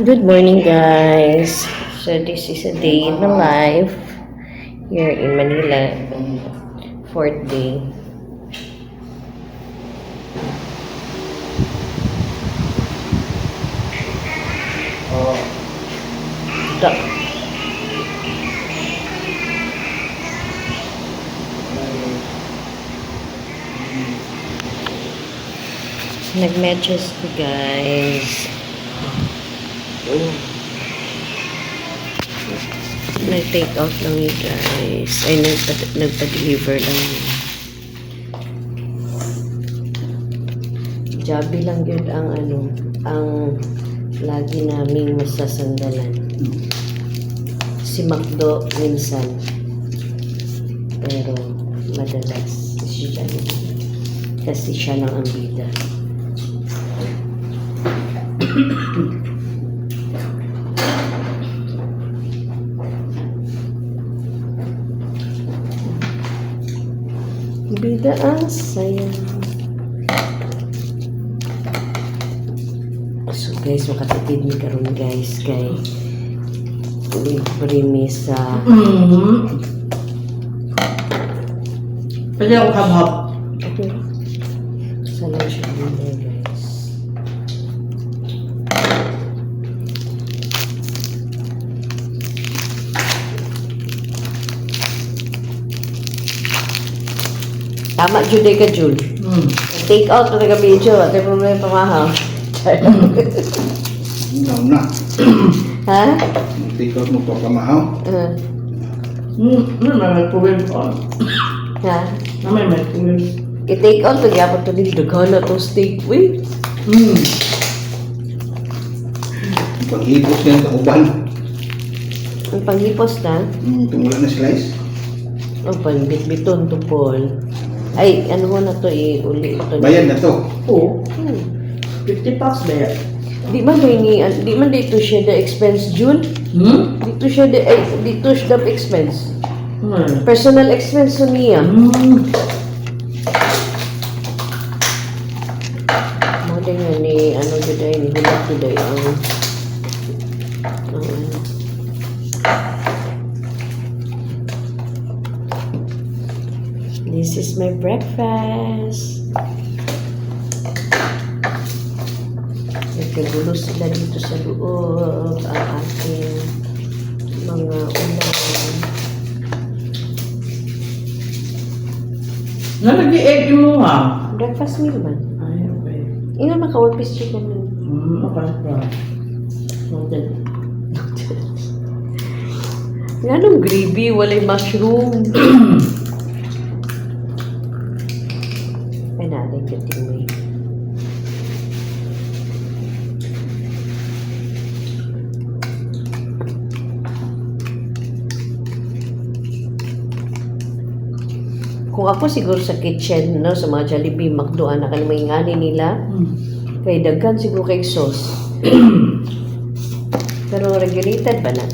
Good morning, guys. So this is a day in my life here in Manila. Fourth day. Da- Nag-matches ko, guys. Nag-take out lang yun, guys. Ay, nagpa-deliver lang yun. Jabi lang yun ang lagi naming masasandalan. Si Macdo minsan. Pero madalas siya kasi siya lang ang bida. Bida ang saya. So guys, makatipid ni karon guys kay libre mi sa Pwede ako hab-hab. okay. Sa lunch window guys. Tama jud ka Jul. Take out na taga video, at problema pamahaw. Ikaw na. Ha? Take out mo pa pamahaw. May problem ko. Ha? May problem. I-take out to gyapon to din daghan na to steak we. Paghipos yan sa uban. Ang panghipos na, Tumula na slice. ang panbit-biton to Paul. Ay, ano mo na to uli ito. Bayad na to. Oo. 50 bucks ba yan? Di man dito siya the expense June? Dito siya dito siya the expense. Personal expense so niya. Mo din nga ni ano today ni Hulak today ang This is my breakfast. Nagkagulo sila dito sa loob ang ating mga ulam. Nalagi-egg mo ha? Breakfast meal man. Ay, okay. Ina maka-one-piece chicken meal. Makalas. Noted. Anong gravy? Walay mushroom. Ay natin kating mo eh. Kung ako siguro sa kitchen, no, sa mga Jollibee, McDo, anak ka naman ingani nila, kay daghan siguro kay sauce. Pero regulated ba na?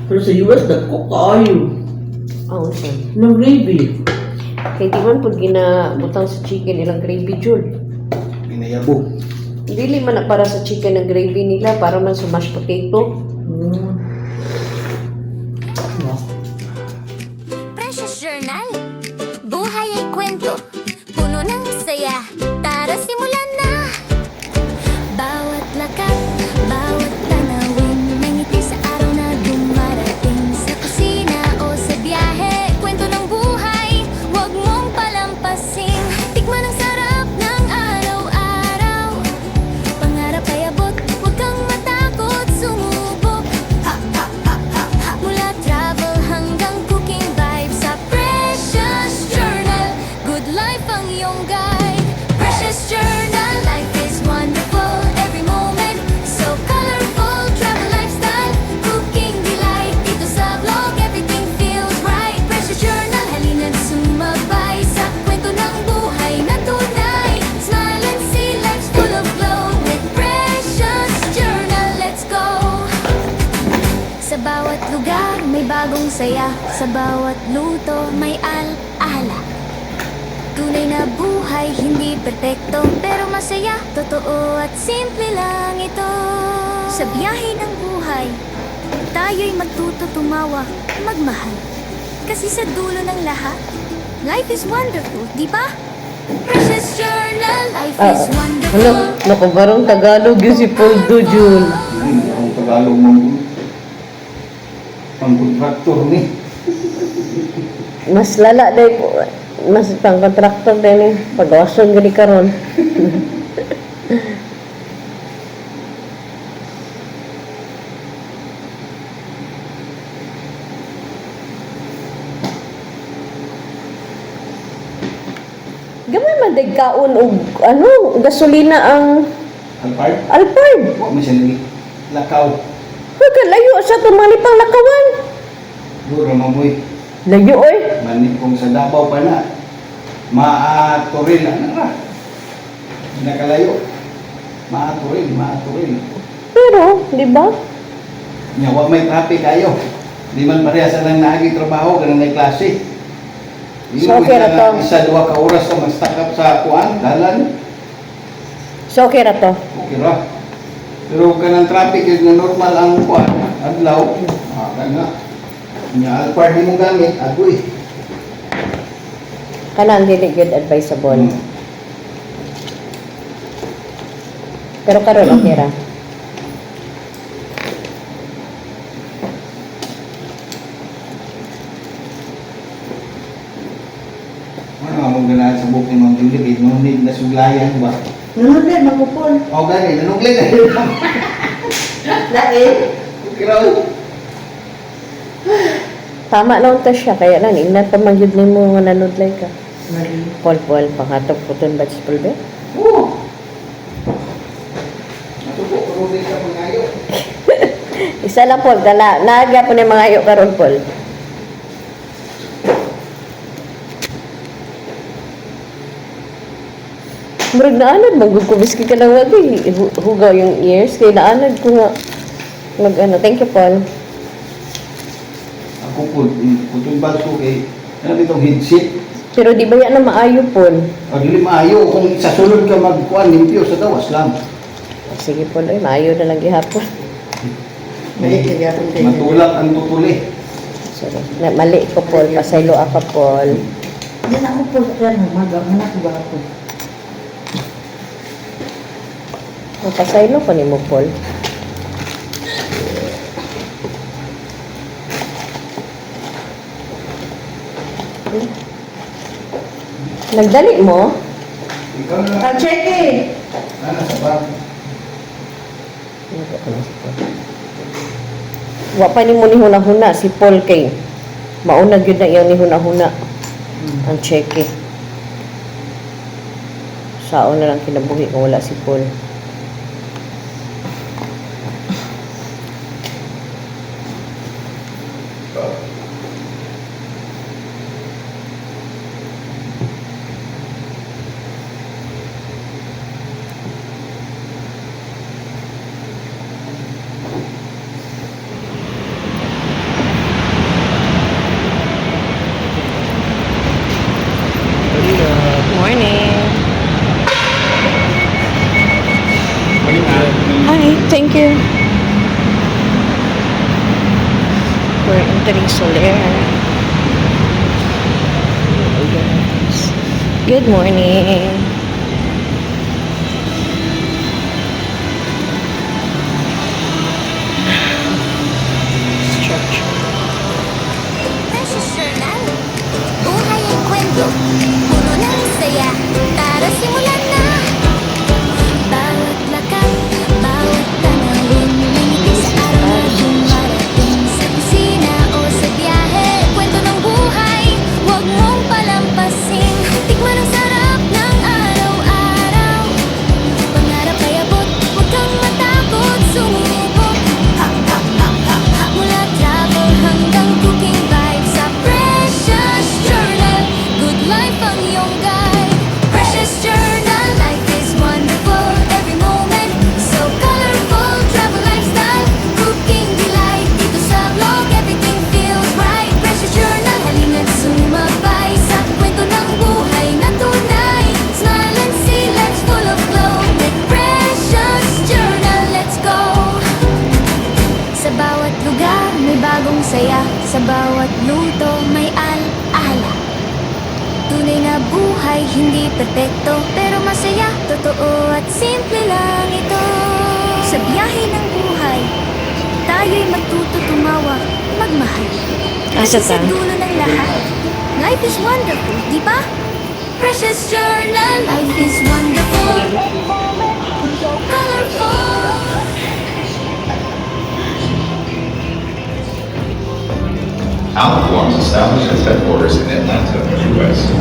Pero sa US, nag-cook kayo. Oo, sir. Ng gravy. Kaya di man po ginabutang sa chicken ilang gravy, Jul. Pinayabo. Dili man na para sa chicken ng gravy nila, para man sa mashed potato. Precious Journal. Buhay ay kwento. Puno ng saya. Tara, simulan na. Bawat lakad, bawat tanawin. May ngiti sa araw na dumarating. Sa kusina o sa biyahe. Kwento ng buhay, huwag mong palampasin. Tikman ang sarap ng araw-araw. Pangarap ay abot, huwag kang matakot sumubok. Mula travel hanggang cooking vibes sa Precious Journal. Good life ang iyong guide. Precious Journal, life is wonderful. Every moment so colorful. Travel lifestyle, cooking delight. Dito sa vlog, everything feels right. Precious Journal, halina't sumabay sa kwento ng buhay na tunay. Smile and see life's full of glow with Precious Journal. Let's go! Sa bawat lugar may bagong saya. Sa bawat luto may al-ala. tunay na buhay, hindi perpekto pero masaya, totoo at simple lang ito. Sa biyahe ng buhay, tayo'y magtuto tumawa, magmahal. Kasi sa dulo ng lahat, life is wonderful, di ba? Precious Journal, life is wonderful. Ano, nakabarong Tagalog yun si Poldo, Jun. Hindi ang Tagalog mo. Ang kontraktor ni. Mas lala day po. Mas pang kontraktor din eh. Pag-awason gani karon. Gamay man day kaon og ano, gasolina ang Alpard? Alpard. Huwag mo siya nili. Lakaw. Huwag ka layo sa tumalipang lakawan. Duro mamoy. Layo oy. Manit kong sa Davao pa na. Maaturil. Ano na? Nakalayo. Maaturil. Pero, di ba? Nya, huwag may traffic kayo. Di man parehas lang naagi trabaho, ganun may klase. So, okay na to. Isa, 2 ka oras ka mag-stack up sa kuan, dalan. So, okay ra to. Okay ra. Pero kanang traffic yun na normal ang kuan, adlaw. Kana. Nya, Alphard di mo gamit, agoy. Kanang dili good advisable. Pero karon okay ra. Ano ang ganahan sa bukid ng Pilipid, no need na suglayan ba? Nanunod, magpupol. O gani, nanugli na. Lain. Okay ra. Tama lang ta siya kaya lang ingnan pa man gyud nimo nga nanudlay ka. Mali. Pol pangatog puton ba si Polbe? Oo. Natupo, karunay ka mangayo. Isa lang Pol dala naaga po ni mga ayo karon Pol. Murag naanad magud ko biski ka lang wag hugaw yung ears kay naanad ko nga mag ano. Thank you Paul. Ako po, putong balso kay, ano itong headset? Pero di ba yan na maayo Paul? O dili maayo, kung sa sulod ka magkuhan, limpyo sa dawas lang. Sige Paul, ay maayo na lang gihapon. Mali, kaya kung ganyan. Matulak ang tutuli. Sorry. Mali ko Paul, pasaylo ako Paul. Yan ako po, yan, manak ba ako? Pasaylo ko ni mo Paul. Nagdali mo? Ikaw na lang. Check it! Ano sa bag? Wa pa ni mo ni huna-huna si Paul kay mauna gyud na iyang ni huna-huna ang cheque. Sao na lang kinabuhi kung wala si Paul. Morning. Hi, thank you. We're entering Soler. Good morning. Structure. Precious Journal, buhay ay kwento, puno ng saya. Tara, simulan na! Bawat lakad, bawat tanawin, lumilipid sa araw na dumarating. Sa kusina o sa biyahe, kwento ng buhay, huwag mong palampasin. Tikman ang sarap ng saya sa bawat luto may al-ala. Tunay na buhay, hindi perpekto, pero masaya, totoo at simple lang ito. Sa biyahe ng buhay, tayo'y matuto tumawa, magmahal. Kasi sa dulo ng lahat, life is wonderful, di ba? Precious journal, life is wonderful, so colorful. Alpha established its headquarters in Atlanta, U.S.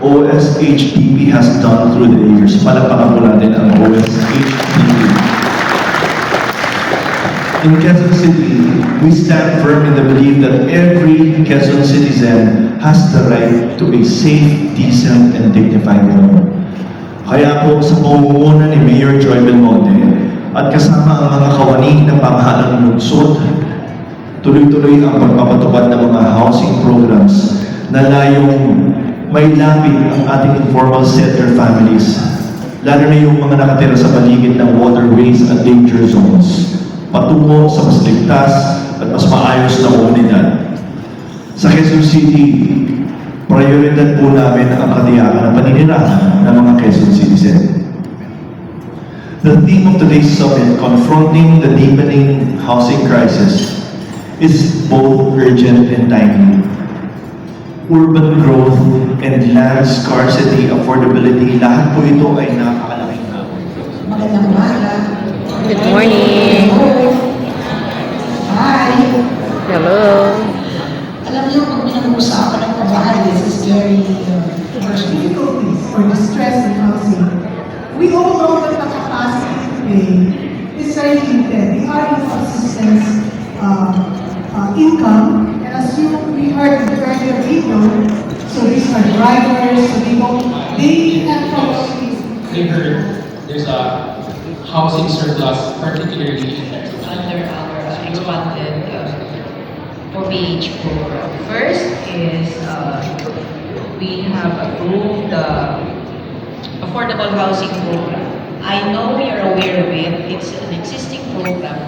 OSHPP has done through the years. Palakpakan po natin ang OSHPP. In Quezon City, we stand firm in the belief that every Quezon citizen has the right to a safe, decent, and dignified home. Kaya po sa pamumuno ni Mayor Joy Belmonte at kasama ang mga kawani ng pamahalang lungsod, tuloy-tuloy ang pagpapatupad ng mga housing programs na layong may lapit ang ating informal settler families, lalo na yung mga nakatira sa paligid ng waterways at danger zones, patungo sa mas ligtas at mas maayos na komunidad. Sa Quezon City, prioridad po namin ang katiyakan ng paninirahan ng mga Quezon citizens. The theme of today's summit, confronting the deepening housing crisis, is both urgent and timely. Urban growth and land scarcity, affordability, lahat po ito ay napakalaking hamon. Magandang umaga. Good morning. Hi. Hello. Alam niyo, kung pinag-uusapan ng pabahay, this is very difficulties or distress in housing. We all know that the capacity to pay is very limited. We are in subsistence income, and as we heard in the earlier video, so these are drivers, so they have probably They heard there's a housing surplus, particularly in Metro under our expanded for PH4. First is we have approved the affordable housing program. I know we are aware of it. It's an existing program.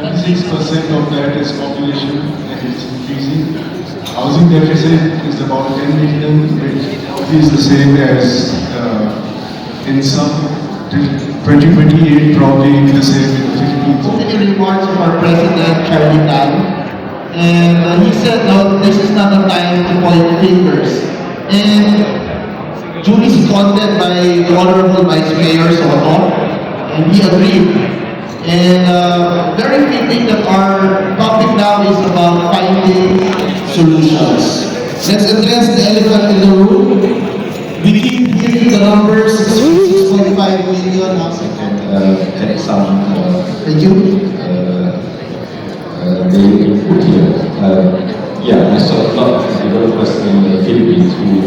96% of that is population and it's increasing. Housing deficit is about 10 million, which is the same as in some, till 2028 probably the same in the Philippines. Opening remarks of our President, Charlie Tan, and he said, no, this is not a time to point fingers. And duly seconded by the Honorable Vice Mayor Soto, and he agreed. And very fitting that our topic now is about finding solutions. Let's address the elephant in the room. We keep hearing the numbers, 6.5 million housing. And some Thank you. the input here. Yeah, I saw a lot of developers in the Philippines who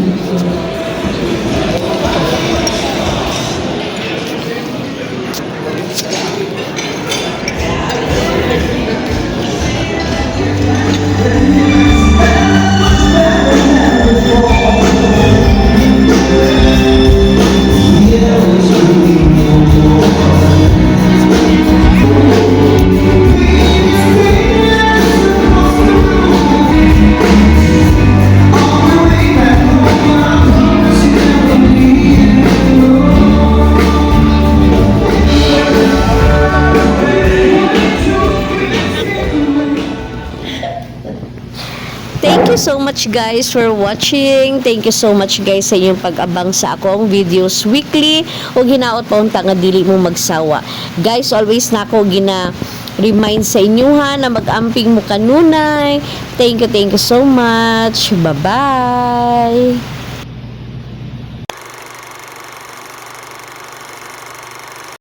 Thank you so much guys for watching. Thank you so much guys sa inyong pag-abang sa akong videos weekly. O hinaot pa unta nga dili mo magsawa. Guys, always na ako remind sa inyo ha na mag-amping mo kanunay. Thank you so much. Bye-bye.